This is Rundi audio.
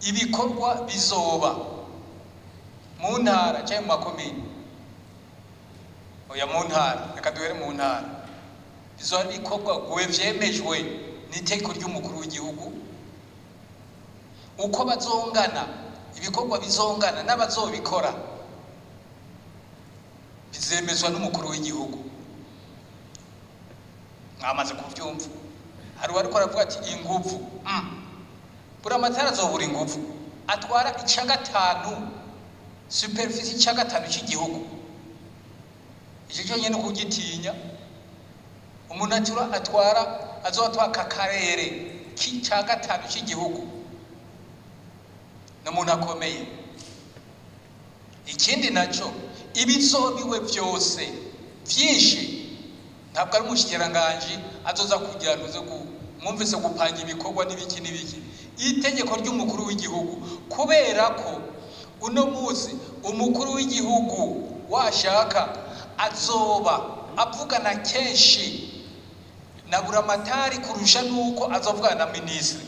ibikorwa bizoba mu ntara cyangwa mu makomine oya mu ntara reka duhere mu ntara bizoba bikorwa guwe vyemejwe n'iteko ry'umukuru w'igihugu uko bazongana ibikorwa bizongana n'abazobikora bizemezwa n'umukuru w'igihugu mwamaze kuvyumva hari wariko aravuga ati inguvu Buramatari azobura inguvu atwara icagatanu superficie icagatanu cy'igihugu icyo cyonyine no kugitinya umuntu atwara azotwaka karere k'icagatanu cy'igihugu n'umuntu akomeye ikindi naco ibizobiwe byose vyinshi ntabwo ari umushikiranganje azoza kugira ntuze mwumvise gupanga ibikorwa n'ibiki n'ibiki itegeko ry'umukuru w'igihugu kubera ko uno munsi umukuru w'igihugu washaka azoba avugana kenshi na Buramatari kurusha nuko azovugana na ministre